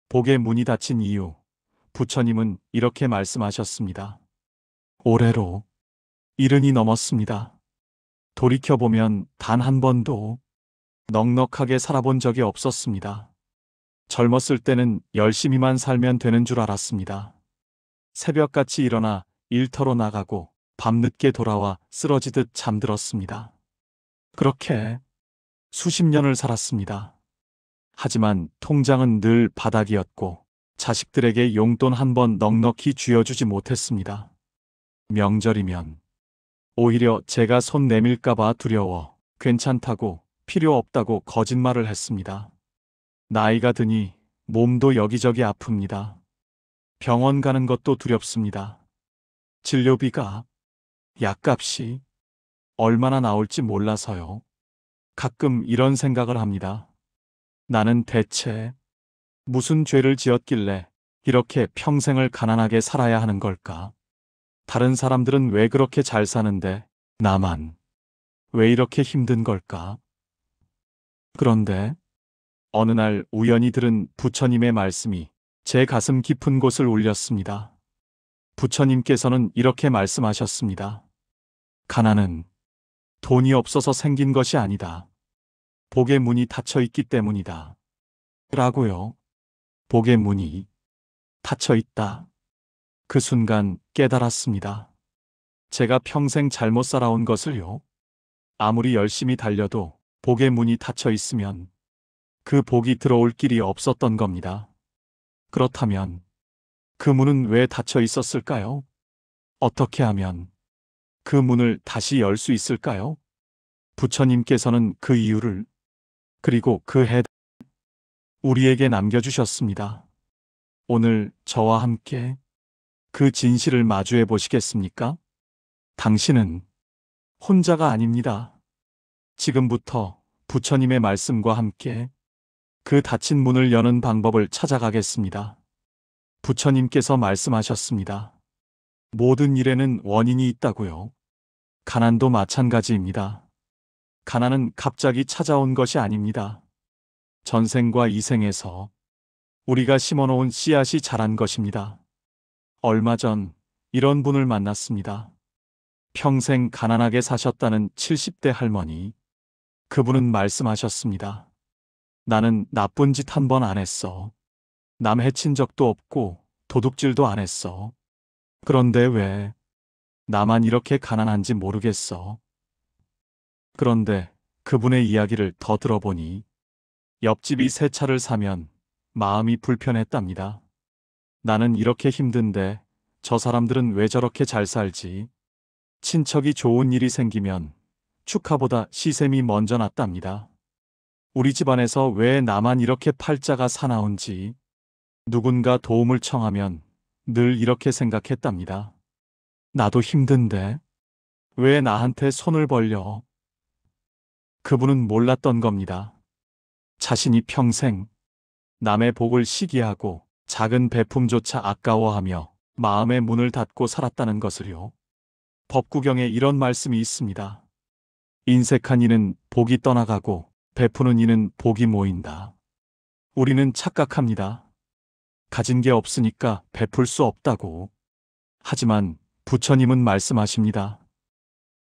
복의 문이 닫힌 이유, 부처님은 이렇게 말씀하셨습니다. 올해로 70이 넘었습니다. 돌이켜보면 단 한 번도 넉넉하게 살아본 적이 없었습니다. 젊었을 때는 열심히만 살면 되는 줄 알았습니다. 새벽같이 일어나 일터로 나가고 밤늦게 돌아와 쓰러지듯 잠들었습니다. 그렇게 수십 년을 살았습니다. 하지만 통장은 늘 바닥이었고 자식들에게 용돈 한 번 넉넉히 쥐어주지 못했습니다. 명절이면 오히려 제가 손 내밀까봐 두려워 괜찮다고 필요 없다고 거짓말을 했습니다. 나이가 드니 몸도 여기저기 아픕니다. 병원 가는 것도 두렵습니다. 진료비가, 약값이 얼마나 나올지 몰라서요. 가끔 이런 생각을 합니다. 나는 대체 무슨 죄를 지었길래 이렇게 평생을 가난하게 살아야 하는 걸까? 다른 사람들은 왜 그렇게 잘 사는데 나만 왜 이렇게 힘든 걸까? 그런데 어느 날 우연히 들은 부처님의 말씀이 제 가슴 깊은 곳을 울렸습니다. 부처님께서는 이렇게 말씀하셨습니다. 가난은 돈이 없어서 생긴 것이 아니다. 복의 문이 닫혀 있기 때문이다. 라고요. 복의 문이 닫혀 있다. 그 순간 깨달았습니다. 제가 평생 잘못 살아온 것을요. 아무리 열심히 달려도 복의 문이 닫혀 있으면 그 복이 들어올 길이 없었던 겁니다. 그렇다면 그 문은 왜 닫혀 있었을까요? 어떻게 하면 그 문을 다시 열 수 있을까요? 부처님께서는 그 이유를 그리고 그 해답을 우리에게 남겨주셨습니다. 오늘 저와 함께 그 진실을 마주해 보시겠습니까? 당신은 혼자가 아닙니다. 지금부터 부처님의 말씀과 함께 그 닫힌 문을 여는 방법을 찾아가겠습니다. 부처님께서 말씀하셨습니다. 모든 일에는 원인이 있다고요. 가난도 마찬가지입니다. 가난은 갑자기 찾아온 것이 아닙니다. 전생과 이생에서 우리가 심어놓은 씨앗이 자란 것입니다. 얼마 전 이런 분을 만났습니다. 평생 가난하게 사셨다는 70대 할머니. 그분은 말씀하셨습니다. 나는 나쁜 짓 한 번 안 했어. 남 해친 적도 없고 도둑질도 안 했어. 그런데 왜 나만 이렇게 가난한지 모르겠어. 그런데 그분의 이야기를 더 들어보니 옆집이 새 차를 사면 마음이 불편했답니다. 나는 이렇게 힘든데 저 사람들은 왜 저렇게 잘 살지? 친척이 좋은 일이 생기면 축하보다 시샘이 먼저 났답니다. 우리 집안에서 왜 나만 이렇게 팔자가 사나운지 누군가 도움을 청하면 늘 이렇게 생각했답니다. 나도 힘든데 왜 나한테 손을 벌려? 그분은 몰랐던 겁니다. 자신이 평생 남의 복을 시기하고 작은 배품조차 아까워하며 마음의 문을 닫고 살았다는 것을요. 법구경에 이런 말씀이 있습니다. 인색한 이는 복이 떠나가고 베푸는 이는 복이 모인다. 우리는 착각합니다. 가진 게 없으니까 베풀 수 없다고. 하지만 부처님은 말씀하십니다.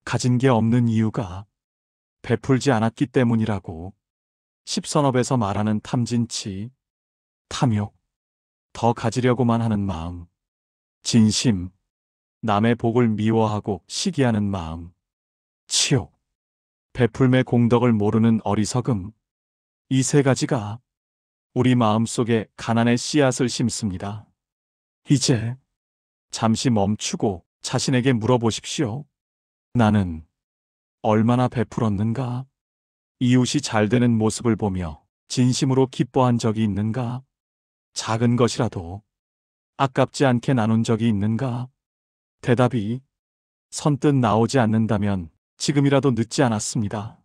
가진 게 없는 이유가 베풀지 않았기 때문이라고. 십선업에서 말하는 탐진치, 탐욕, 더 가지려고만 하는 마음, 진심, 남의 복을 미워하고 시기하는 마음, 치욕, 베풀매 공덕을 모르는 어리석음, 이 세 가지가 우리 마음속에 가난의 씨앗을 심습니다. 이제 잠시 멈추고 자신에게 물어보십시오. 나는 얼마나 베풀었는가? 이웃이 잘 되는 모습을 보며 진심으로 기뻐한 적이 있는가? 작은 것이라도 아깝지 않게 나눈 적이 있는가? 대답이 선뜻 나오지 않는다면 지금이라도 늦지 않았습니다.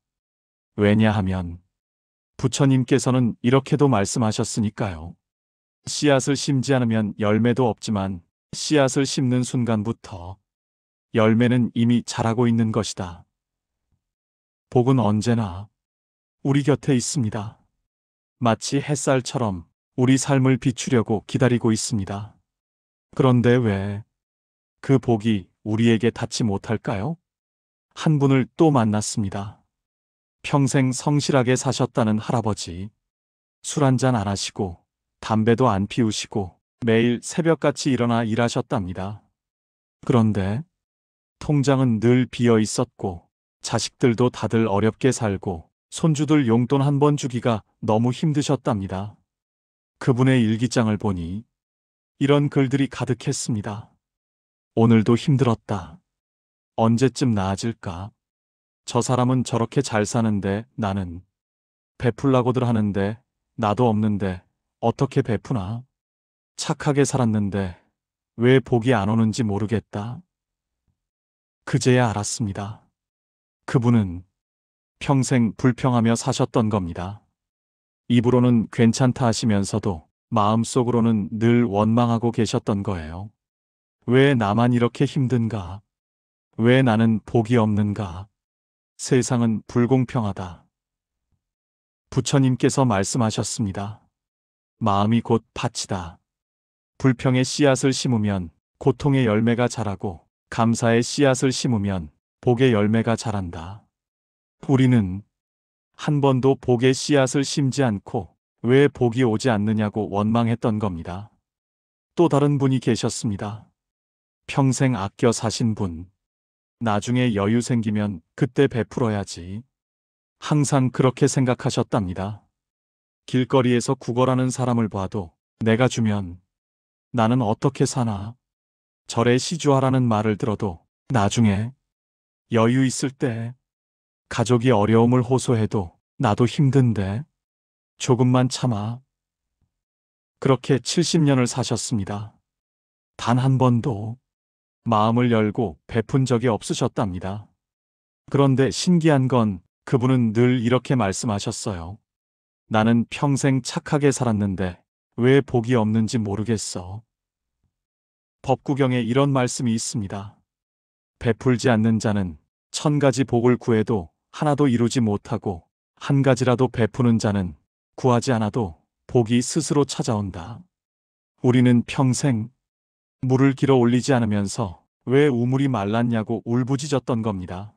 왜냐하면 부처님께서는 이렇게도 말씀하셨으니까요. 씨앗을 심지 않으면 열매도 없지만 씨앗을 심는 순간부터 열매는 이미 자라고 있는 것이다. 복은 언제나 우리 곁에 있습니다. 마치 햇살처럼 우리 삶을 비추려고 기다리고 있습니다. 그런데 왜 그 복이 우리에게 닿지 못할까요? 한 분을 또 만났습니다. 평생 성실하게 사셨다는 할아버지. 술 한잔 안 하시고 담배도 안 피우시고 매일 새벽같이 일어나 일하셨답니다. 그런데 통장은 늘 비어 있었고 자식들도 다들 어렵게 살고 손주들 용돈 한 번 주기가 너무 힘드셨답니다. 그분의 일기장을 보니 이런 글들이 가득했습니다. 오늘도 힘들었다. 언제쯤 나아질까? 저 사람은 저렇게 잘 사는데 나는 베풀라고들 하는데 나도 없는데 어떻게 베푸나? 착하게 살았는데 왜 복이 안 오는지 모르겠다. 그제야 알았습니다. 그분은 평생 불평하며 사셨던 겁니다. 입으로는 괜찮다 하시면서도 마음속으로는 늘 원망하고 계셨던 거예요. 왜 나만 이렇게 힘든가? 왜 나는 복이 없는가? 세상은 불공평하다. 부처님께서 말씀하셨습니다. 마음이 곧 밭이다. 불평의 씨앗을 심으면 고통의 열매가 자라고 감사의 씨앗을 심으면 복의 열매가 자란다. 우리는 한 번도 복의 씨앗을 심지 않고 왜 복이 오지 않느냐고 원망했던 겁니다. 또 다른 분이 계셨습니다. 평생 아껴 사신 분. 나중에 여유 생기면 그때 베풀어야지. 항상 그렇게 생각하셨답니다. 길거리에서 구걸하는 사람을 봐도 내가 주면 나는 어떻게 사나? 절에 시주하라는 말을 들어도 나중에 여유 있을 때 가족이 어려움을 호소해도 나도 힘든데 조금만 참아. 그렇게 70년을 사셨습니다. 단 한 번도 마음을 열고 베푼 적이 없으셨답니다. 그런데 신기한 건 그분은 늘 이렇게 말씀하셨어요. 나는 평생 착하게 살았는데 왜 복이 없는지 모르겠어. 법구경에 이런 말씀이 있습니다. 베풀지 않는 자는 1000가지 복을 구해도 하나도 이루지 못하고 한 가지라도 베푸는 자는 구하지 않아도 복이 스스로 찾아온다. 우리는 평생 물을 길어 올리지 않으면서 왜 우물이 말랐냐고 울부짖었던 겁니다.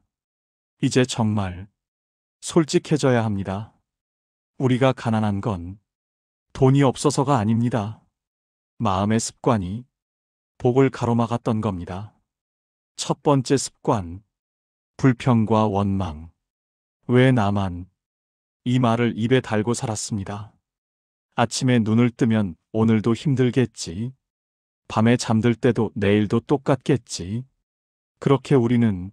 이제 정말 솔직해져야 합니다. 우리가 가난한 건 돈이 없어서가 아닙니다. 마음의 습관이 복을 가로막았던 겁니다. 첫 번째 습관, 불평과 원망. 왜 나만? 이 말을 입에 달고 살았습니다. 아침에 눈을 뜨면 오늘도 힘들겠지. 밤에 잠들 때도 내일도 똑같겠지. 그렇게 우리는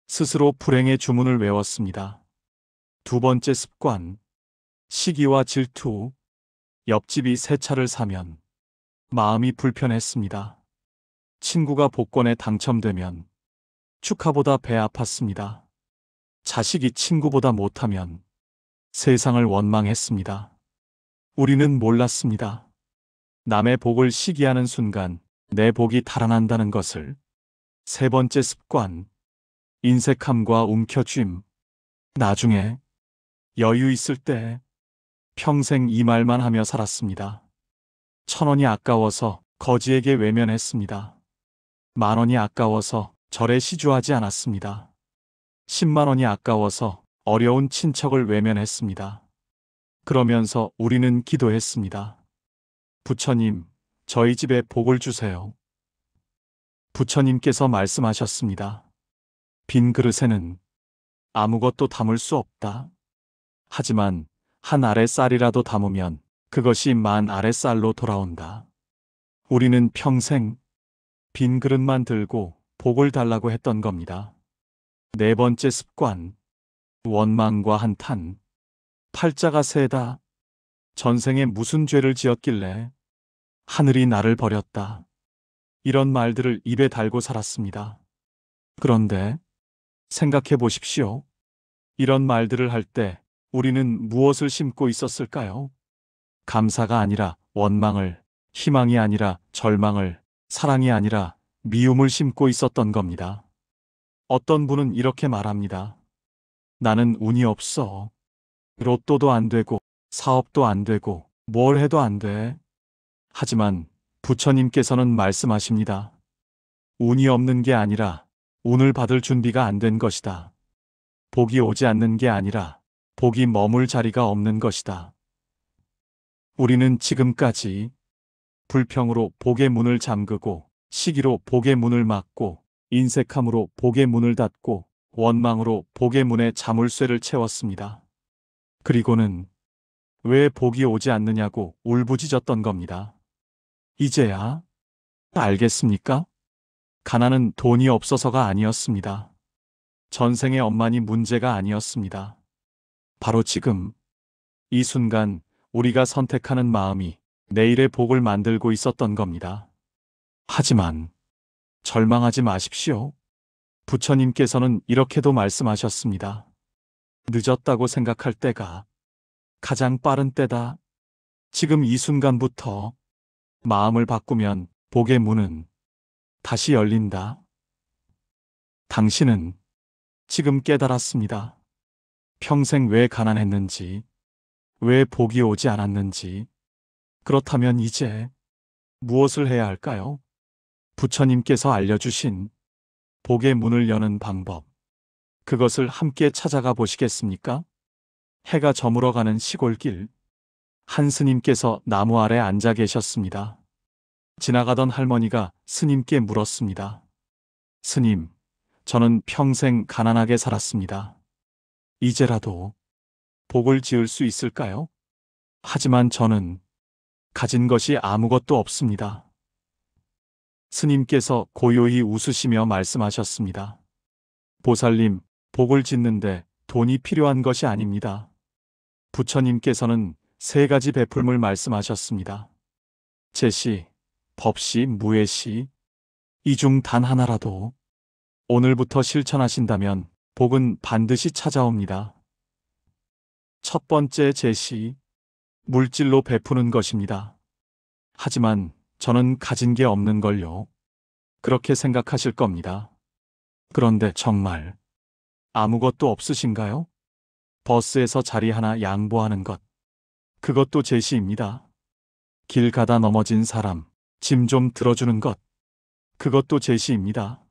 스스로 불행의 주문을 외웠습니다. 두 번째 습관, 시기와 질투. 옆집이 새 차를 사면 마음이 불편했습니다. 친구가 복권에 당첨되면 축하보다 배 아팠습니다. 자식이 친구보다 못하면 세상을 원망했습니다. 우리는 몰랐습니다. 남의 복을 시기하는 순간 내 복이 달아난다는 것을. 세 번째 습관, 인색함과 움켜쥘. 나중에 여유 있을 때 평생 이 말만 하며 살았습니다. 1000원이 아까워서 거지에게 외면했습니다. 10,000원이 아까워서 절에 시주하지 않았습니다. 10만 원이 아까워서 어려운 친척을 외면했습니다. 그러면서 우리는 기도했습니다. 부처님, 저희 집에 복을 주세요. 부처님께서 말씀하셨습니다. 빈 그릇에는 아무것도 담을 수 없다. 하지만 한 알의 쌀이라도 담으면 그것이 만 알의 쌀로 돌아온다. 우리는 평생 빈 그릇만 들고 복을 달라고 했던 겁니다. 네 번째 습관, 원망과 한탄. 팔자가 세다. 전생에 무슨 죄를 지었길래 하늘이 나를 버렸다. 이런 말들을 입에 달고 살았습니다. 그런데 생각해 보십시오. 이런 말들을 할 때 우리는 무엇을 심고 있었을까요? 감사가 아니라 원망을, 희망이 아니라 절망을, 사랑이 아니라 미움을 심고 있었던 겁니다. 어떤 분은 이렇게 말합니다. 나는 운이 없어. 로또도 안 되고 사업도 안 되고 뭘 해도 안 돼. 하지만 부처님께서는 말씀하십니다. 운이 없는 게 아니라 운을 받을 준비가 안 된 것이다. 복이 오지 않는 게 아니라 복이 머물 자리가 없는 것이다. 우리는 지금까지 불평으로 복의 문을 잠그고 시기로 복의 문을 막고 인색함으로 복의 문을 닫고 원망으로 복의 문에 자물쇠를 채웠습니다. 그리고는 왜 복이 오지 않느냐고 울부짖었던 겁니다. 이제야 알겠습니까? 가난은 돈이 없어서가 아니었습니다. 전생의 엄만이 문제가 아니었습니다. 바로 지금, 이 순간 우리가 선택하는 마음이 내일의 복을 만들고 있었던 겁니다. 하지만 절망하지 마십시오. 부처님께서는 이렇게도 말씀하셨습니다. 늦었다고 생각할 때가 가장 빠른 때다. 지금 이 순간부터 마음을 바꾸면 복의 문은 다시 열린다. 당신은 지금 깨달았습니다. 평생 왜 가난했는지, 왜 복이 오지 않았는지. 그렇다면 이제 무엇을 해야 할까요? 부처님께서 알려주신 복의 문을 여는 방법, 그것을 함께 찾아가 보시겠습니까? 해가 저물어가는 시골길, 한 스님께서 나무 아래 앉아 계셨습니다. 지나가던 할머니가 스님께 물었습니다. 스님, 저는 평생 가난하게 살았습니다. 이제라도 복을 지을 수 있을까요? 하지만 저는 가진 것이 아무것도 없습니다. 스님께서 고요히 웃으시며 말씀하셨습니다. 보살님, 복을 짓는데 돈이 필요한 것이 아닙니다. 부처님께서는 세 가지 베풀물 말씀하셨습니다. 제시, 법시, 무예시. 이 중 단 하나라도 오늘부터 실천하신다면 복은 반드시 찾아옵니다. 첫 번째 제시, 물질로 베푸는 것입니다. 하지만 저는 가진 게 없는 걸요. 그렇게 생각하실 겁니다. 그런데 정말 아무것도 없으신가요? 버스에서 자리 하나 양보하는 것. 그것도 제시입니다. 길 가다 넘어진 사람, 짐 좀 들어주는 것. 그것도 제시입니다.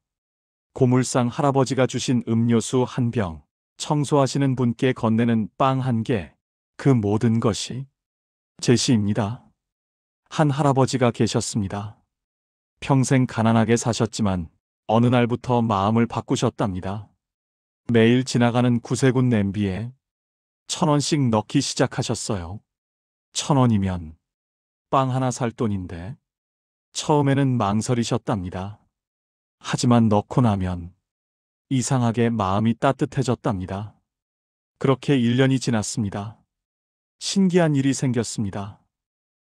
고물상 할아버지가 주신 음료수 한 병, 청소하시는 분께 건네는 빵 한 개, 그 모든 것이 제시입니다. 한 할아버지가 계셨습니다. 평생 가난하게 사셨지만 어느 날부터 마음을 바꾸셨답니다. 매일 지나가는 구세군 냄비에 1,000원씩 넣기 시작하셨어요. 1,000원이면 빵 하나 살 돈인데 처음에는 망설이셨답니다. 하지만 넣고 나면 이상하게 마음이 따뜻해졌답니다. 그렇게 1년이 지났습니다. 신기한 일이 생겼습니다.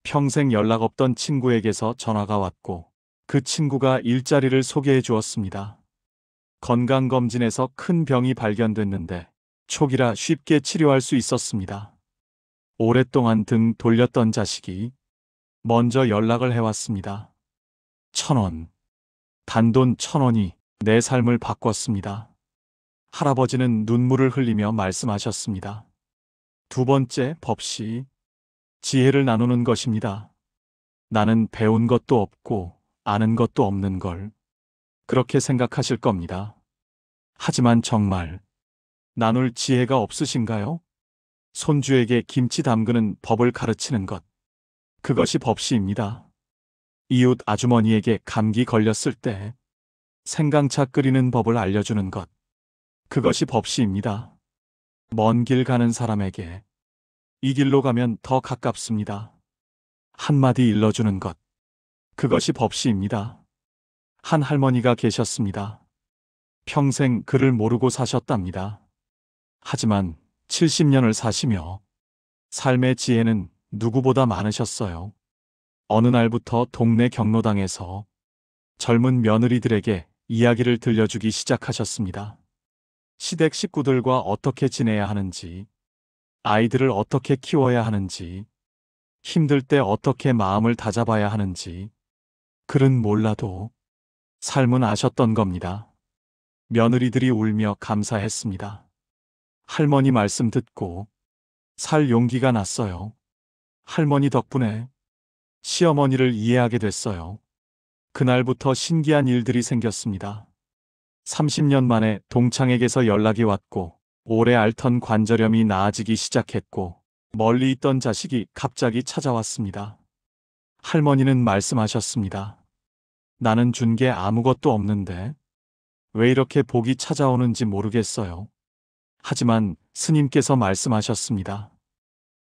평생 연락 없던 친구에게서 전화가 왔고 그 친구가 일자리를 소개해 주었습니다. 건강검진에서 큰 병이 발견됐는데 초기라 쉽게 치료할 수 있었습니다. 오랫동안 등 돌렸던 자식이 먼저 연락을 해왔습니다. 1,000원. 단돈 1,000원이 내 삶을 바꿨습니다. 할아버지는 눈물을 흘리며 말씀하셨습니다. 두 번째 법시, 지혜를 나누는 것입니다. 나는 배운 것도 없고 아는 것도 없는 걸. 그렇게 생각하실 겁니다. 하지만 정말 나눌 지혜가 없으신가요? 손주에게 김치 담그는 법을 가르치는 것. 그것이 법시입니다. 이웃 아주머니에게 감기 걸렸을 때 생강차 끓이는 법을 알려주는 것. 그것이 법시입니다. 먼 길 가는 사람에게 이 길로 가면 더 가깝습니다. 한마디 일러주는 것. 그것이 법시입니다. 한 할머니가 계셨습니다. 평생 글을 모르고 사셨답니다. 하지만 70년을 사시며 삶의 지혜는 누구보다 많으셨어요. 어느 날부터 동네 경로당에서 젊은 며느리들에게 이야기를 들려주기 시작하셨습니다. 시댁 식구들과 어떻게 지내야 하는지, 아이들을 어떻게 키워야 하는지, 힘들 때 어떻게 마음을 다잡아야 하는지. 글은 몰라도 삶은 아셨던 겁니다. 며느리들이 울며 감사했습니다. 할머니 말씀 듣고 살 용기가 났어요. 할머니 덕분에 시어머니를 이해하게 됐어요. 그날부터 신기한 일들이 생겼습니다. 30년 만에 동창에게서 연락이 왔고, 오래 앓던 관절염이 나아지기 시작했고, 멀리 있던 자식이 갑자기 찾아왔습니다. 할머니는 말씀하셨습니다. 나는 준 게 아무것도 없는데 왜 이렇게 복이 찾아오는지 모르겠어요. 하지만 스님께서 말씀하셨습니다.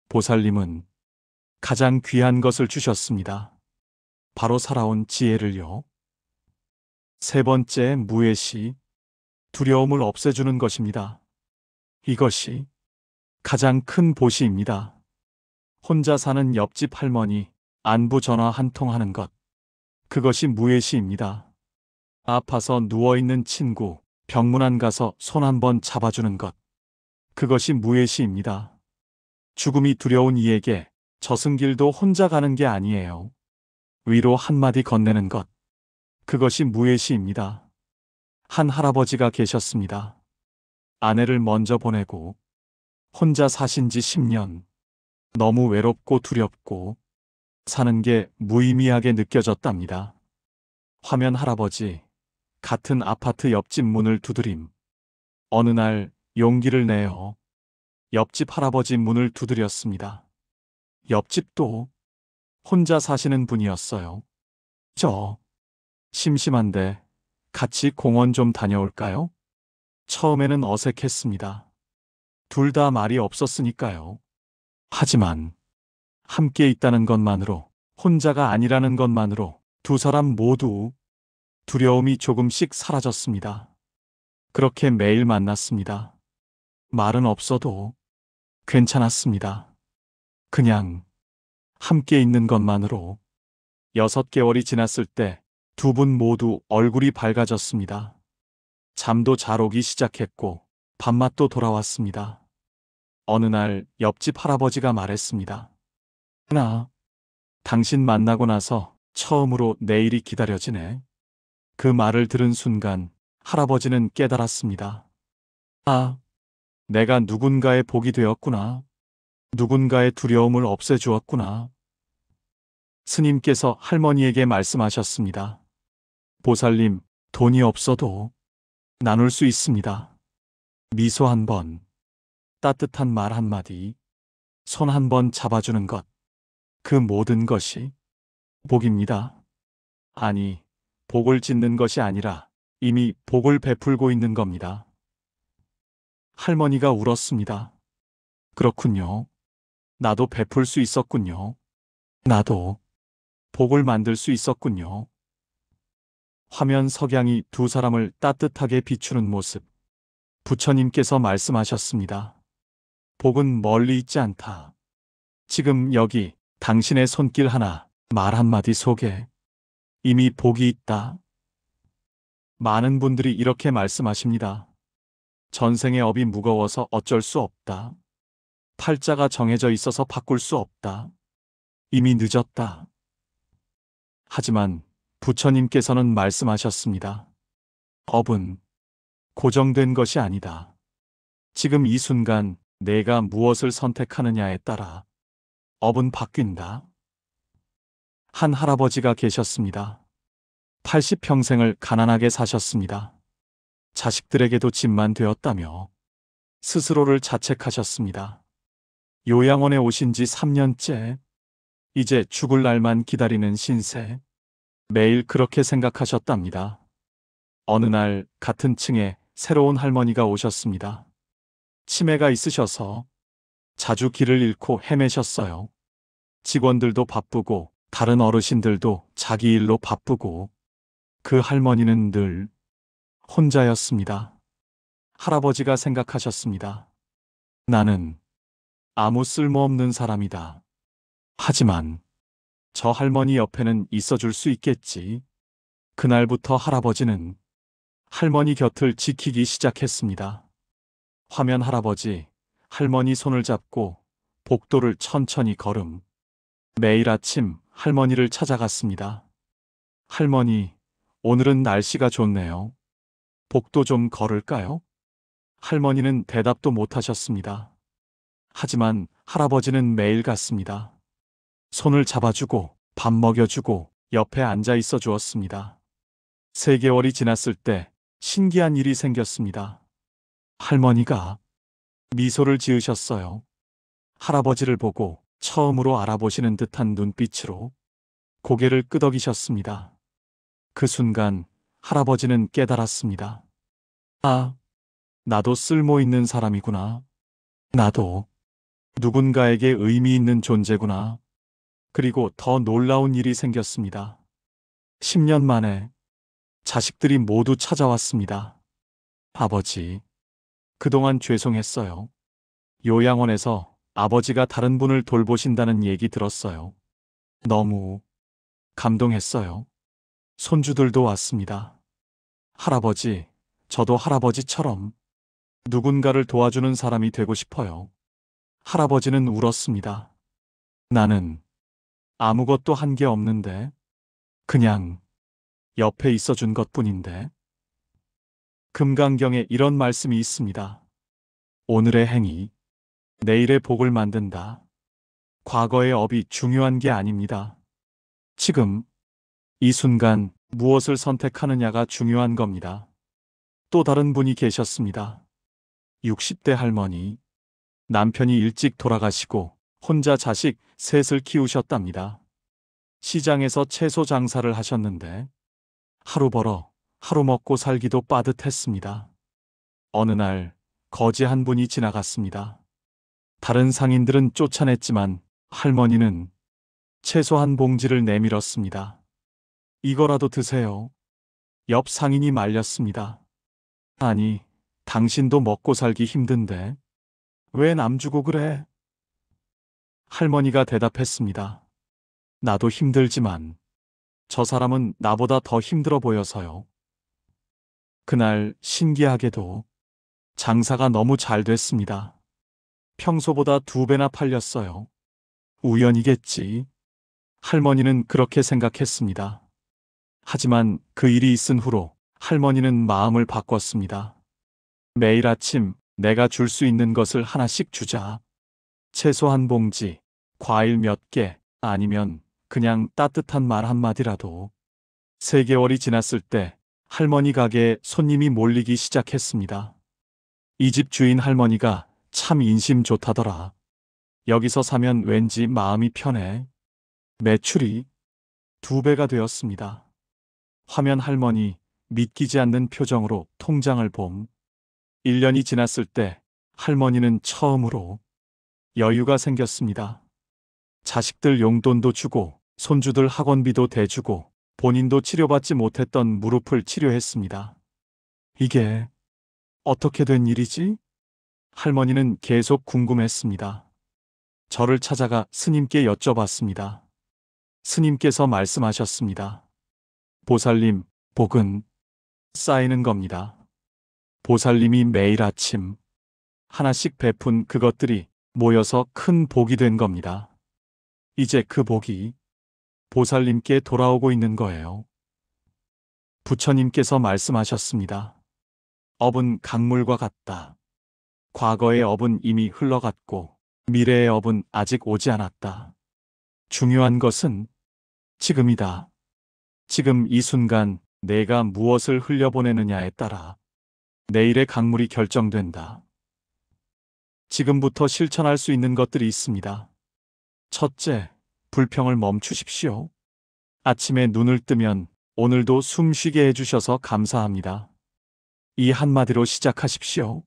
보살님은 가장 귀한 것을 주셨습니다. 바로 살아온 지혜를요. 세 번째, 무예시, 두려움을 없애주는 것입니다. 이것이 가장 큰 보시입니다. 혼자 사는 옆집 할머니 안부 전화 한 통 하는 것, 그것이 무예시입니다. 아파서 누워있는 친구 병문안 가서 손 한번 잡아주는 것, 그것이 무예시입니다. 죽음이 두려운 이에게 저승길도 혼자 가는 게 아니에요. 위로 한마디 건네는 것, 그것이 무예시입니다. 한 할아버지가 계셨습니다. 아내를 먼저 보내고 혼자 사신 지 10년. 너무 외롭고 두렵고 사는 게 무의미하게 느껴졌답니다. 화면 할아버지, 같은 아파트 옆집 문을 두드림. 어느 날 용기를 내어 옆집 할아버지 문을 두드렸습니다. 옆집도 혼자 사시는 분이었어요. 저 심심한데 같이 공원 좀 다녀올까요? 처음에는 어색했습니다. 둘 다 말이 없었으니까요. 하지만 함께 있다는 것만으로, 혼자가 아니라는 것만으로 두 사람 모두 두려움이 조금씩 사라졌습니다. 그렇게 매일 만났습니다. 말은 없어도 괜찮았습니다. 그냥 함께 있는 것만으로. 6개월이 지났을 때 두 분 모두 얼굴이 밝아졌습니다. 잠도 잘 오기 시작했고 밥맛도 돌아왔습니다. 어느 날 옆집 할아버지가 말했습니다. 나 당신 만나고 나서 처음으로 내일이 기다려지네. 그 말을 들은 순간 할아버지는 깨달았습니다. 아, 내가 누군가의 복이 되었구나. 누군가의 두려움을 없애주었구나. 스님께서 할머니에게 말씀하셨습니다. 보살님, 돈이 없어도 나눌 수 있습니다. 미소 한 번, 따뜻한 말 한마디, 손 한 번 잡아주는 것, 그 모든 것이 복입니다. 아니, 복을 짓는 것이 아니라 이미 복을 베풀고 있는 겁니다. 할머니가 울었습니다. 그렇군요. 나도 베풀 수 있었군요. 나도 복을 만들 수 있었군요. 화면 석양이 두 사람을 따뜻하게 비추는 모습. 부처님께서 말씀하셨습니다. 복은 멀리 있지 않다. 지금 여기 당신의 손길 하나, 말 한마디 속에 이미 복이 있다. 많은 분들이 이렇게 말씀하십니다. 전생의 업이 무거워서 어쩔 수 없다. 팔자가 정해져 있어서 바꿀 수 없다. 이미 늦었다. 하지만 부처님께서는 말씀하셨습니다. 업은 고정된 것이 아니다. 지금 이 순간 내가 무엇을 선택하느냐에 따라 업은 바뀐다. 한 할아버지가 계셨습니다. 80평생을 가난하게 사셨습니다. 자식들에게도 집만 되었다며 스스로를 자책하셨습니다. 요양원에 오신 지 3년째, 이제 죽을 날만 기다리는 신세. 매일 그렇게 생각하셨답니다. 어느 날 같은 층에 새로운 할머니가 오셨습니다. 치매가 있으셔서 자주 길을 잃고 헤매셨어요. 직원들도 바쁘고 다른 어르신들도 자기 일로 바쁘고 그 할머니는 늘 혼자였습니다. 할아버지가 생각하셨습니다. 나는 아무 쓸모없는 사람이다. 하지만 저 할머니 옆에는 있어줄 수 있겠지. 그날부터 할아버지는 할머니 곁을 지키기 시작했습니다. 화면 할아버지, 할머니 손을 잡고 복도를 천천히 걸음. 매일 아침 할머니를 찾아갔습니다. 할머니, 오늘은 날씨가 좋네요. 복도 좀 걸을까요? 할머니는 대답도 못하셨습니다. 하지만 할아버지는 매일 갔습니다. 손을 잡아주고 밥 먹여주고 옆에 앉아 있어 주었습니다. 3개월이 지났을 때 신기한 일이 생겼습니다. 할머니가 미소를 지으셨어요. 할아버지를 보고 처음으로 알아보시는 듯한 눈빛으로 고개를 끄덕이셨습니다. 그 순간 할아버지는 깨달았습니다. 아, 나도 쓸모 있는 사람이구나. 나도 누군가에게 의미 있는 존재구나. 그리고 더 놀라운 일이 생겼습니다. 10년 만에 자식들이 모두 찾아왔습니다. 아버지, 그동안 죄송했어요. 요양원에서 아버지가 다른 분을 돌보신다는 얘기 들었어요. 너무 감동했어요. 손주들도 왔습니다. 할아버지, 저도 할아버지처럼 누군가를 도와주는 사람이 되고 싶어요. 할아버지는 울었습니다. 나는 아무것도 한 게 없는데, 그냥 옆에 있어준 것뿐인데. 금강경에 이런 말씀이 있습니다. 오늘의 행위, 내일의 복을 만든다. 과거의 업이 중요한 게 아닙니다. 지금, 이 순간 무엇을 선택하느냐가 중요한 겁니다. 또 다른 분이 계셨습니다. 60대 할머니. 남편이 일찍 돌아가시고 혼자 자식 셋을 키우셨답니다. 시장에서 채소 장사를 하셨는데 하루 벌어 하루 먹고 살기도 빠듯했습니다. 어느 날 거지 한 분이 지나갔습니다. 다른 상인들은 쫓아냈지만 할머니는 채소 한 봉지를 내밀었습니다. 이거라도 드세요. 옆 상인이 말렸습니다. 아니, 당신도 먹고 살기 힘든데 왜 남 주고 그래? 할머니가 대답했습니다. 나도 힘들지만 저 사람은 나보다 더 힘들어 보여서요. 그날 신기하게도 장사가 너무 잘 됐습니다. 평소보다 2배나 팔렸어요. 우연이겠지. 할머니는 그렇게 생각했습니다. 하지만 그 일이 있은 후로 할머니는 마음을 바꿨습니다. 매일 아침 내가 줄 수 있는 것을 하나씩 주자. 채소 한 봉지, 과일 몇 개, 아니면 그냥 따뜻한 말 한마디라도. 3개월이 지났을 때 할머니 가게에 손님이 몰리기 시작했습니다. 이 집 주인 할머니가 참 인심 좋다더라. 여기서 사면 왠지 마음이 편해. 매출이 2배가 되었습니다. 화면 할머니 믿기지 않는 표정으로 통장을 봄. 1년이 지났을 때 할머니는 처음으로 여유가 생겼습니다. 자식들 용돈도 주고 손주들 학원비도 대주고 본인도 치료받지 못했던 무릎을 치료했습니다. 이게 어떻게 된 일이지? 할머니는 계속 궁금했습니다. 저를 찾아가 스님께 여쭤봤습니다. 스님께서 말씀하셨습니다. 보살님, 복은 쌓이는 겁니다. 보살님이 매일 아침 하나씩 베푼 그것들이 모여서 큰 복이 된 겁니다. 이제 그 복이 보살님께 돌아오고 있는 거예요. 부처님께서 말씀하셨습니다. 업은 강물과 같다. 과거의 업은 이미 흘러갔고 미래의 업은 아직 오지 않았다. 중요한 것은 지금이다. 지금 이 순간 내가 무엇을 흘려보내느냐에 따라 내일의 강물이 결정된다. 지금부터 실천할 수 있는 것들이 있습니다. 첫째, 불평을 멈추십시오. 아침에 눈을 뜨면 오늘도 숨 쉬게 해주셔서 감사합니다. 이 한마디로 시작하십시오.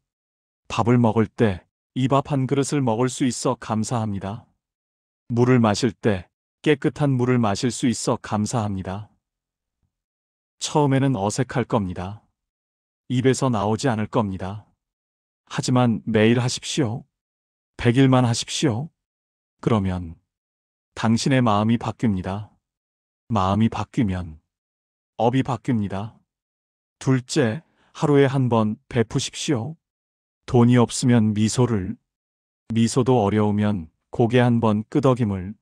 밥을 먹을 때 이 밥 한 그릇을 먹을 수 있어 감사합니다. 물을 마실 때 깨끗한 물을 마실 수 있어 감사합니다. 처음에는 어색할 겁니다. 입에서 나오지 않을 겁니다. 하지만 매일 하십시오. 100일만 하십시오. 그러면 당신의 마음이 바뀝니다. 마음이 바뀌면 업이 바뀝니다. 둘째, 하루에 한 번 베푸십시오. 돈이 없으면 미소를, 미소도 어려우면 고개 한 번 끄덕임을,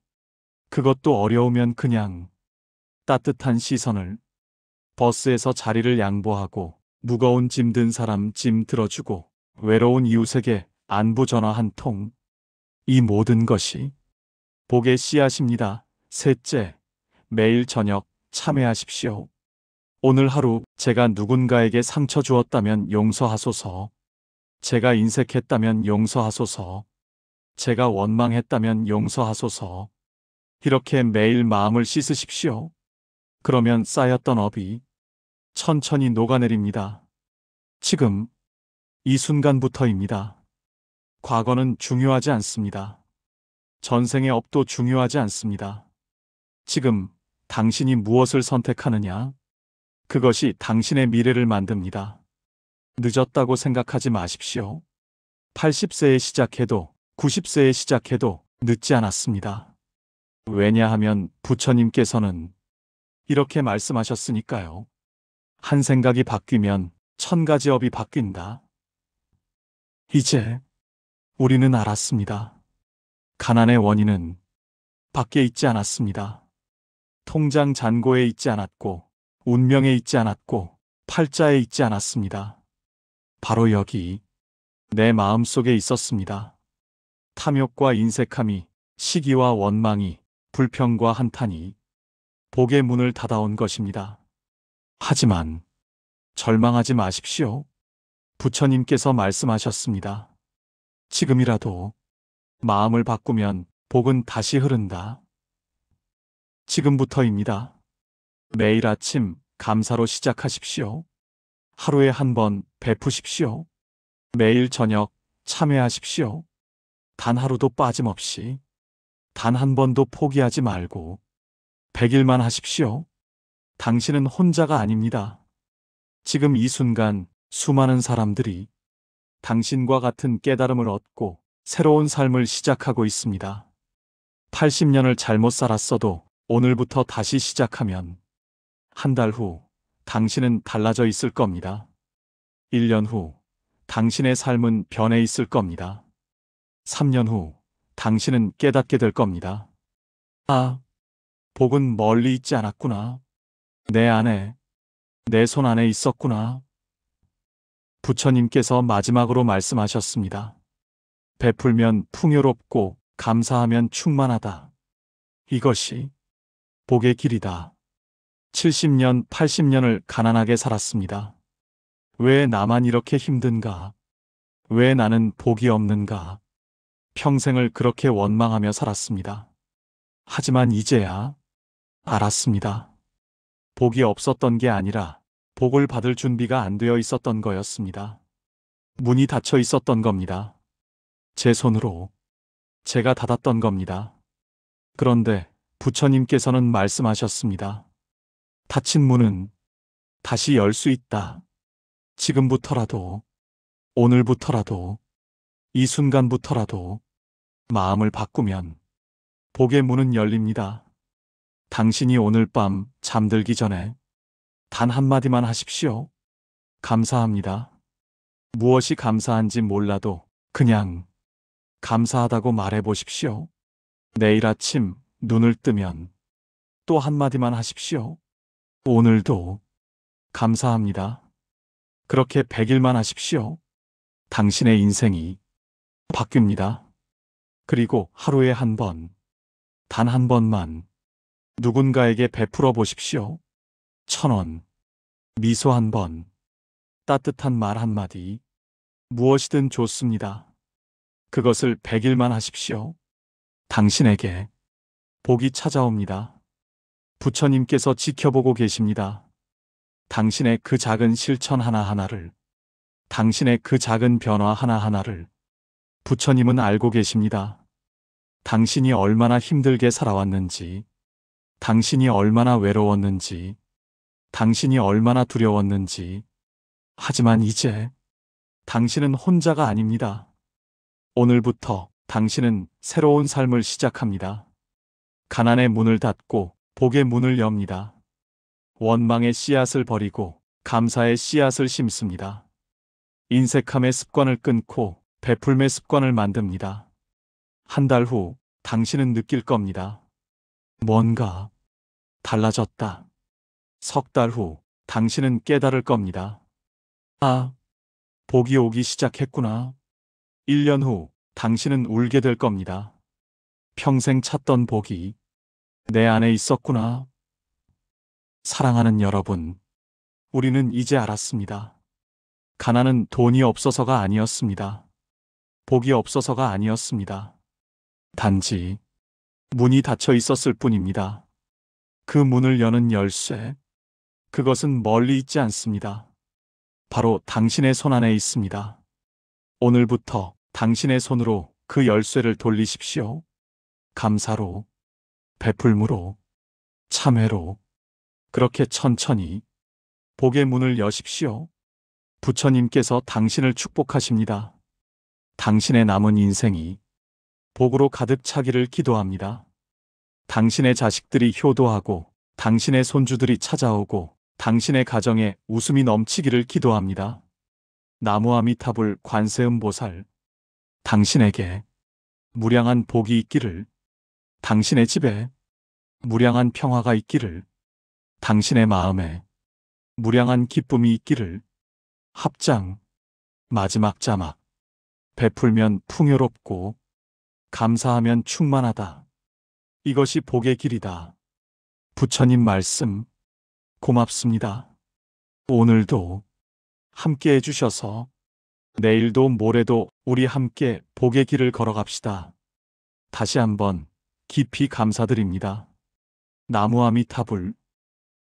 그것도 어려우면 그냥 따뜻한 시선을, 버스에서 자리를 양보하고 무거운 짐 든 사람 짐 들어주고 외로운 이웃에게 안부 전화 한 통. 이 모든 것이 복의 씨앗입니다. 셋째, 매일 저녁 참회하십시오. 오늘 하루 제가 누군가에게 상처 주었다면 용서하소서. 제가 인색했다면 용서하소서. 제가 원망했다면 용서하소서. 이렇게 매일 마음을 씻으십시오. 그러면 쌓였던 업이 천천히 녹아내립니다. 지금, 이 순간부터입니다. 과거는 중요하지 않습니다. 전생의 업도 중요하지 않습니다. 지금, 당신이 무엇을 선택하느냐? 그것이 당신의 미래를 만듭니다. 늦었다고 생각하지 마십시오. 80세에 시작해도 90세에 시작해도 늦지 않았습니다. 왜냐하면 부처님께서는 이렇게 말씀하셨으니까요. 한 생각이 바뀌면 1000가지 업이 바뀐다. 이제 우리는 알았습니다. 가난의 원인은 밖에 있지 않았습니다. 통장 잔고에 있지 않았고 운명에 있지 않았고 팔자에 있지 않았습니다. 바로 여기 내 마음속에 있었습니다. 탐욕과 인색함이, 시기와 원망이, 불평과 한탄이 복의 문을 닫아온 것입니다. 하지만 절망하지 마십시오. 부처님께서 말씀하셨습니다. 지금이라도 마음을 바꾸면 복은 다시 흐른다. 지금부터입니다. 매일 아침 감사로 시작하십시오. 하루에 한 번 베푸십시오. 매일 저녁 참회하십시오. 단 하루도 빠짐없이, 단 한 번도 포기하지 말고 100일만 하십시오. 당신은 혼자가 아닙니다. 지금 이 순간 수많은 사람들이 당신과 같은 깨달음을 얻고 새로운 삶을 시작하고 있습니다. 80년을 잘못 살았어도 오늘부터 다시 시작하면 한 달 후 당신은 달라져 있을 겁니다. 1년 후 당신의 삶은 변해 있을 겁니다. 3년 후 당신은 깨닫게 될 겁니다. 아, 복은 멀리 있지 않았구나. 내 안에, 내 손 안에 있었구나. 부처님께서 마지막으로 말씀하셨습니다. 베풀면 풍요롭고 감사하면 충만하다. 이것이 복의 길이다. 70년, 80년을 가난하게 살았습니다. 왜 나만 이렇게 힘든가? 왜 나는 복이 없는가? 평생을 그렇게 원망하며 살았습니다. 하지만 이제야 알았습니다. 복이 없었던 게 아니라 복을 받을 준비가 안 되어 있었던 거였습니다. 문이 닫혀 있었던 겁니다. 제 손으로 제가 닫았던 겁니다. 그런데 부처님께서는 말씀하셨습니다. 닫힌 문은 다시 열 수 있다. 지금부터라도, 오늘부터라도, 이 순간부터라도 마음을 바꾸면 복의 문은 열립니다. 당신이 오늘 밤 잠들기 전에 단 한마디만 하십시오. 감사합니다. 무엇이 감사한지 몰라도 그냥 감사하다고 말해 보십시오. 내일 아침 눈을 뜨면 또 한마디만 하십시오. 오늘도 감사합니다. 그렇게 100일만 하십시오. 당신의 인생이 바뀝니다. 그리고 하루에 한 번, 단 한 번만 누군가에게 베풀어 보십시오. 1000원, 미소 한 번, 따뜻한 말 한마디, 무엇이든 좋습니다. 그것을 100일만 하십시오. 당신에게 복이 찾아옵니다. 부처님께서 지켜보고 계십니다. 당신의 그 작은 실천 하나하나를, 당신의 그 작은 변화 하나하나를 부처님은 알고 계십니다. 당신이 얼마나 힘들게 살아왔는지, 당신이 얼마나 외로웠는지, 당신이 얼마나 두려웠는지. 하지만 이제 당신은 혼자가 아닙니다. 오늘부터 당신은 새로운 삶을 시작합니다. 가난의 문을 닫고 복의 문을 엽니다. 원망의 씨앗을 버리고 감사의 씨앗을 심습니다. 인색함의 습관을 끊고 베풀매 습관을 만듭니다. 한 달 후 당신은 느낄 겁니다. 뭔가 달라졌다. 석 달 후 당신은 깨달을 겁니다. 아, 복이 오기 시작했구나. 1년 후 당신은 울게 될 겁니다. 평생 찾던 복이 내 안에 있었구나. 사랑하는 여러분, 우리는 이제 알았습니다. 가난은 돈이 없어서가 아니었습니다. 복이 없어서가 아니었습니다. 단지 문이 닫혀 있었을 뿐입니다. 그 문을 여는 열쇠, 그것은 멀리 있지 않습니다. 바로 당신의 손 안에 있습니다. 오늘부터 당신의 손으로 그 열쇠를 돌리십시오. 감사로, 베풀므로, 참회로, 그렇게 천천히 복의 문을 여십시오. 부처님께서 당신을 축복하십니다. 당신의 남은 인생이 복으로 가득 차기를 기도합니다. 당신의 자식들이 효도하고 당신의 손주들이 찾아오고 당신의 가정에 웃음이 넘치기를 기도합니다. 나무아미타불 관세음보살, 당신에게 무량한 복이 있기를, 당신의 집에 무량한 평화가 있기를, 당신의 마음에 무량한 기쁨이 있기를. 합장, 마지막 자막. 베풀면 풍요롭고 감사하면 충만하다. 이것이 복의 길이다. 부처님 말씀 고맙습니다. 오늘도 함께 해주셔서 내일도 모레도 우리 함께 복의 길을 걸어갑시다. 다시 한번 깊이 감사드립니다. 나무아미타불.